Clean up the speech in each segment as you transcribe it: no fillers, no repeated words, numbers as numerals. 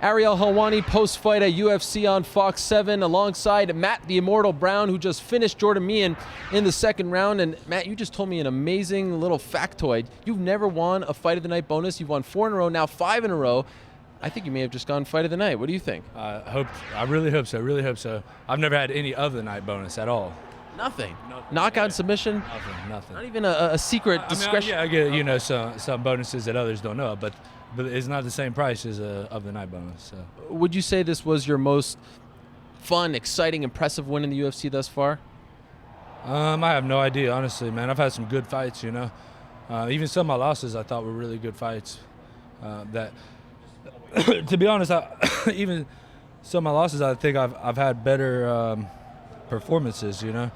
Ariel Helwani post-fight at UFC on Fox 7 alongside Matt the Immortal Brown, who just finished Jordan Meehan in the second round. And Matt, you just told me an amazing little factoid. You've never won a Fight of the Night bonus. You've won 4 in a row, now 5 in a row. I think you may have just gone Fight of the Night. What do you think? I really hope so. I've never had any of the night bonus at all. Nothing. Knockout, submission? Nothing. Not even a secret discretion? I get some bonuses that others don't know, but it's not the same price as of the night bonus. So. Would you say this was your most fun, exciting, impressive win in the UFC thus far? I have no idea, honestly, man. I've had some good fights, you know. Even some of my losses I thought were really good fights. To be honest, even some of my losses, I think I've had better performances, you know.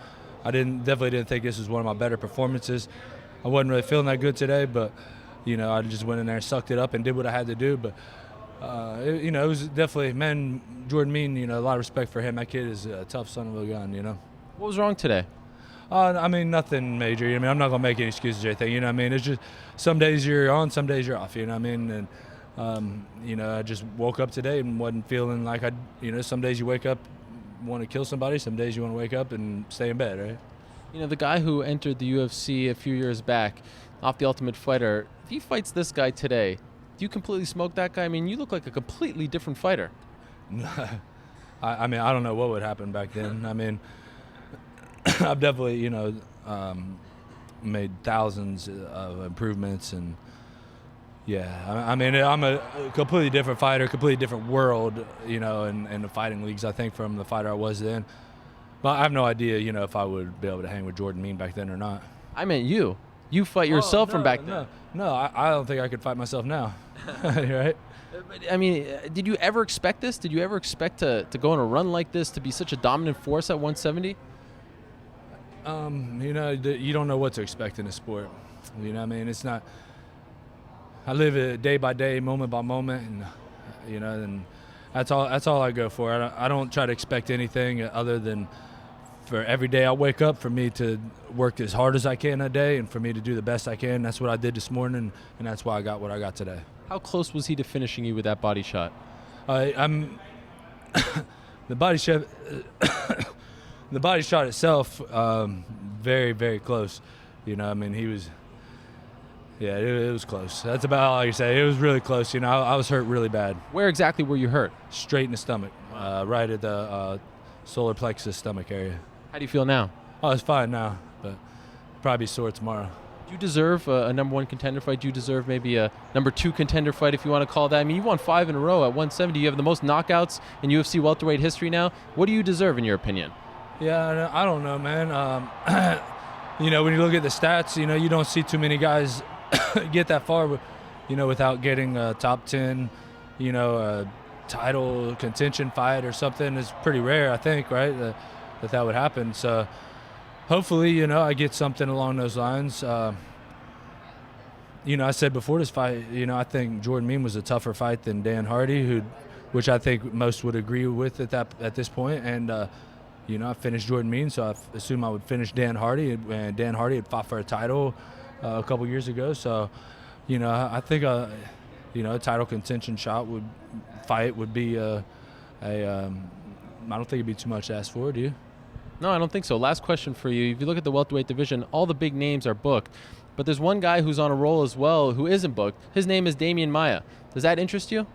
I definitely didn't think this was one of my better performances. I wasn't really feeling that good today, but you know, I just went in there, sucked it up, and did what I had to do. But it was definitely, man, Jordan Meehan, you know, a lot of respect for him. That kid is a tough son of a gun, you know. What was wrong today? I mean, nothing major. I mean, I'm not gonna make any excuses or anything. You know what I mean? It's just some days you're on, some days you're off. You know what I mean? And you know, I just woke up today and wasn't feeling like you know, some days you wake up, want to kill somebody. Some days you want to wake up and stay in bed, right? You know, the guy who entered the UFC a few years back, off the Ultimate Fighter, if he fights this guy today, do you completely smoke that guy? I mean, you look like a completely different fighter. I mean, I don't know what would happen back then. I mean, I've definitely, you know, made thousands of improvements, and yeah, I mean, I'm a completely different fighter, completely different world, you know, in the fighting leagues, I think, from the fighter I was then. But I have no idea, you know, if I would be able to hang with Jordan Meehan back then or not. I meant you. You fight yourself from back then. No, I don't think I could fight myself now. Right? I mean, did you ever expect this? Did you ever expect to go on a run like this, to be such a dominant force at 170? You know, you don't know what to expect in a sport. You know what I mean? It's not. I live it day by day, moment by moment, and you know, and that's all I go for. I don't try to expect anything other than for every day I wake up, for me to work as hard as I can a day, and for me to do the best I can. That's what I did this morning, and that's why I got what I got today. How close was he to finishing you with that body shot? I'm the body shot. The body shot itself, very, very close. You know, I mean, he was. Yeah, it was close. That's about all I can say. It was really close. You know, I was hurt really bad. Where exactly were you hurt? Straight in the stomach, right at the solar plexus stomach area. How do you feel now? Oh, it's fine now, but probably sore tomorrow. Do you deserve a #1 contender fight? Do you deserve maybe a #2 contender fight, if you want to call that? I mean, you won 5 in a row at 170. You have the most knockouts in UFC welterweight history now. What do you deserve, in your opinion? Yeah, I don't know, man. You know, when you look at the stats, you know, you don't see too many guys get that far, you know, without getting a top 10, you know, a title contention fight or something. Is pretty rare, I think, right? That would happen. So hopefully, you know, I get something along those lines. You know, I said before this fight, you know, I think Jordan Meehan was a tougher fight than Dan Hardy, which I think most would agree with at this point. And you know, I finished Jordan Meehan, so I assume I would finish Dan Hardy, and Dan Hardy had fought for a title a couple years ago. So, you know, I think you know, a title contention fight would be I don't think it'd be too much to ask for, do you? No, I don't think so. Last question for you. If you look at the welterweight division, all the big names are booked. But there's one guy who's on a roll as well who isn't booked. His name is Damien Maia. Does that interest you?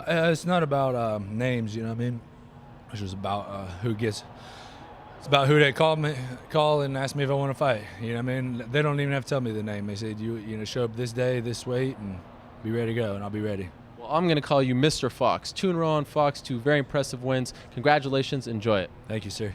It's not about names, you know what I mean? It's just about it's about who they call and ask me if I want to fight. You know what I mean? They don't even have to tell me the name. They said, you know, show up this day, this weight, and be ready to go, and I'll be ready. Well, I'm going to call you Mr. Fox. 2 in a row on Fox, 2 very impressive wins. Congratulations. Enjoy it. Thank you, sir.